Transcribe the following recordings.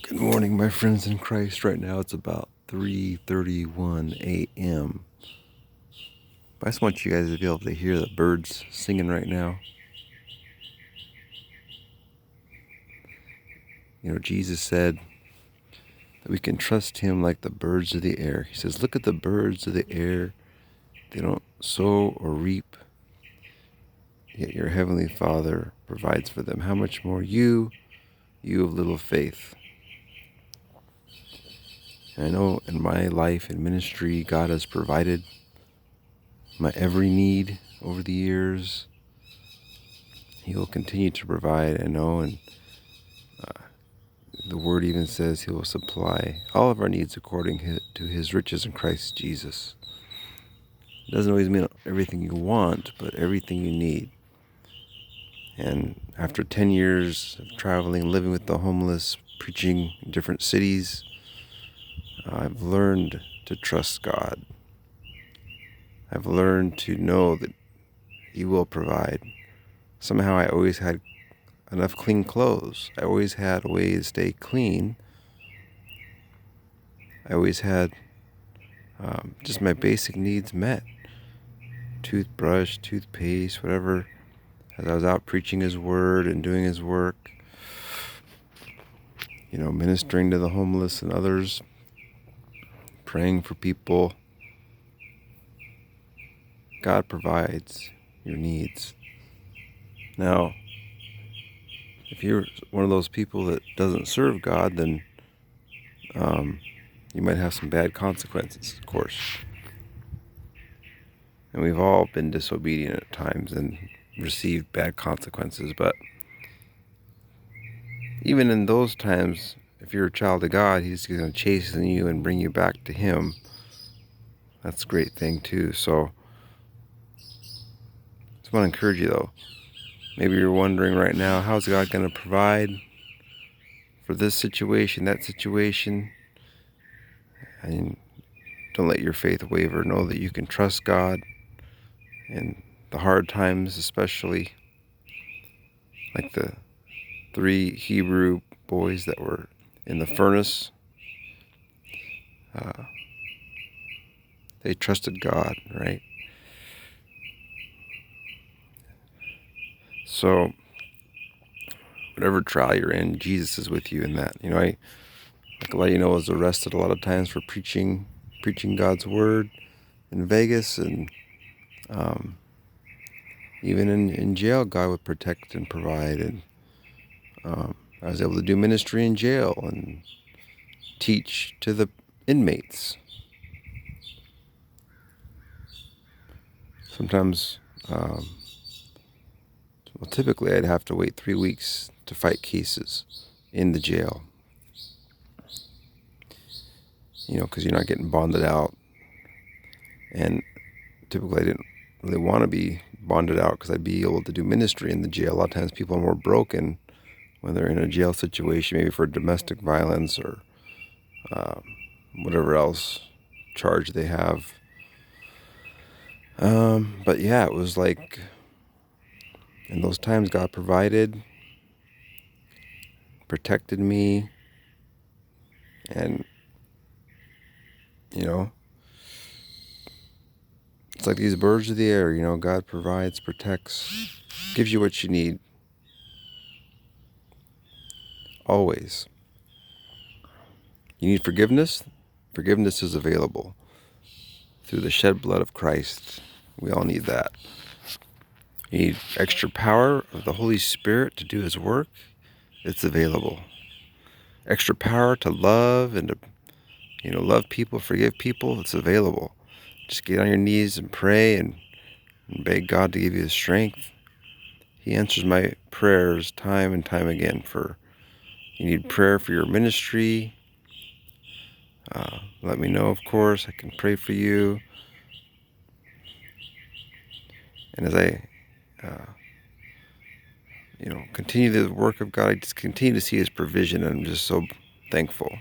Good morning, my friends in Christ. Right now it's about 3:31 a.m. But I just want you guys to be able to hear the birds singing right now. Jesus said that we can trust him like the birds of the air. He says, look at the birds of the air. They don't sow or reap, yet your heavenly Father provides for them. How much more you of little faith. And I know in my life and ministry, God has provided my every need over the years. He will continue to provide, I know, and the word even says he will supply all of our needs according to his riches in Christ Jesus. It doesn't always mean everything you want, but everything you need. And after 10 years of traveling, living with the homeless, preaching in different cities, I've learned to trust God. I've learned to know that he will provide. Somehow I always had enough clean clothes. I always had a way to stay clean. I always had just my basic needs met. Toothbrush, toothpaste, whatever. As I was out preaching his word and doing his work, ministering to the homeless and others, praying for people. God provides your needs. Now, if you're one of those people that doesn't serve God, then you might have some bad consequences, of course. And we've all been disobedient at times and received bad consequences. But even in those times, if you're a child of God, he's going to chasten you and bring you back to him. That's a great thing too. So I just want to encourage you though. Maybe you're wondering right now, how's God going to provide for this situation, that situation? And don't let your faith waver. Know that you can trust God in the hard times, especially like the 3 Hebrew boys that were in the furnace. They trusted God, right? So whatever trial you're in, Jesus is with you in that. I like a lot of was arrested a lot of times for preaching God's word in Vegas, and even in jail, God would protect and provide. And I was able to do ministry in jail and teach to the inmates. Sometimes, typically I'd have to wait 3 weeks to fight cases in the jail. Because you're not getting bonded out. And typically I didn't really want to be bonded out because I'd be able to do ministry in the jail. A lot of times people are more broken when they're in a jail situation, maybe for domestic violence or whatever else charge they have. But yeah, it was like in those times God provided, protected me, and it's like these birds of the air. God provides, protects, gives you what you need always. You need forgiveness? Forgiveness is available through the shed blood of Christ. We all need that. You need extra power of the Holy Spirit to do his work? It's available. Extra power to love and to, love people, forgive people? It's available. Just get on your knees and pray and beg God to give you the strength. He answers my prayers time and time again. You need prayer for your ministry. Let me know, of course. I can pray for you. And as I, continue the work of God, I just continue to see his provision, and I'm just so thankful.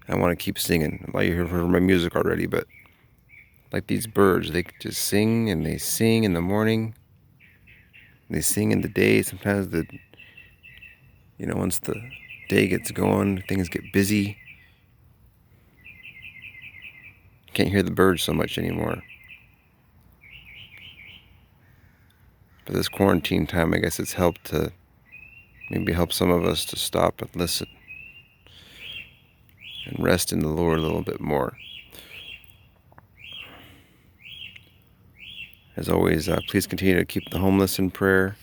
I want to keep singing. A lot of you have heard my music already, but like these birds, they just sing and they sing in the morning. They sing in the day. Sometimes once the day gets going, things get busy. Can't hear the birds so much anymore. But this quarantine time, I guess it's helped to maybe help some of us to stop and listen and rest in the Lord a little bit more. As always, please continue to keep the homeless in prayer.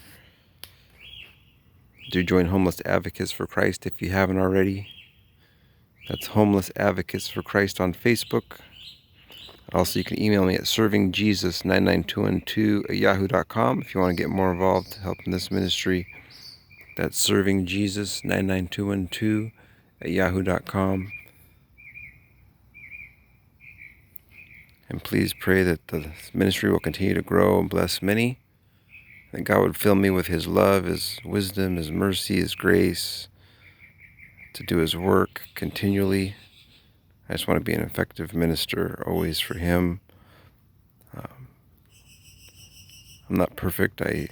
Do join Homeless Advocates for Christ if you haven't already. That's Homeless Advocates for Christ on Facebook. Also, you can email me at servingjesus99212@yahoo.com if you want to get more involved to help in this ministry. That's servingjesus99212@yahoo.com. And please pray that the ministry will continue to grow and bless many. That God would fill me with His love, His wisdom, His mercy, His grace to do His work continually. I just want to be an effective minister always for Him. I'm not perfect. I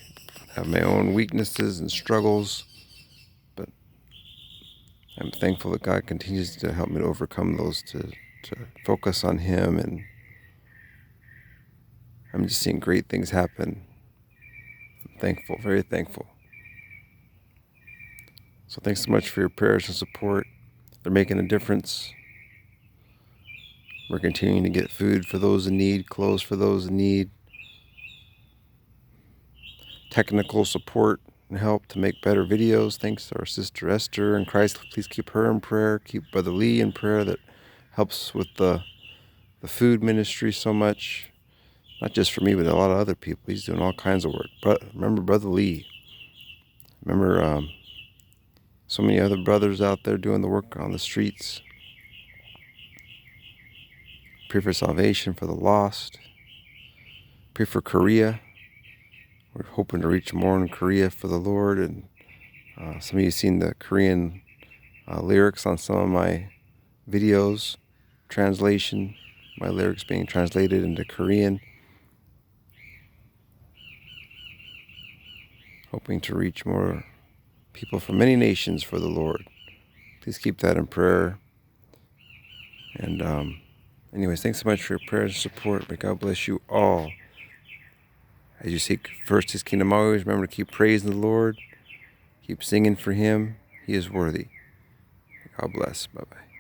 have my own weaknesses and struggles, but I'm thankful that God continues to help me to overcome those, to focus on Him, and I'm just seeing great things happen. I'm thankful, very thankful. So thanks so much for your prayers and support. They're making a difference. We're continuing to get food for those in need, clothes for those in need, technical support and help to make better videos. Thanks to our sister Esther in Christ. Please keep her in prayer. Keep Brother Lee in prayer. That helps with the food ministry so much. Not just for me, but a lot of other people. He's doing all kinds of work. But remember Brother Lee. Remember so many other brothers out there doing the work on the streets. Pray for salvation for the lost. Pray for Korea. We're hoping to reach more in Korea for the Lord. And some of you have seen the Korean lyrics on some of my videos. Translation. My lyrics being translated into Korean. Hoping to reach more people from many nations for the Lord. Please keep that in prayer. And anyways, thanks so much for your prayers and support. May God bless you all. As you seek first His kingdom always, remember to keep praising the Lord. Keep singing for Him. He is worthy. God bless. Bye-bye.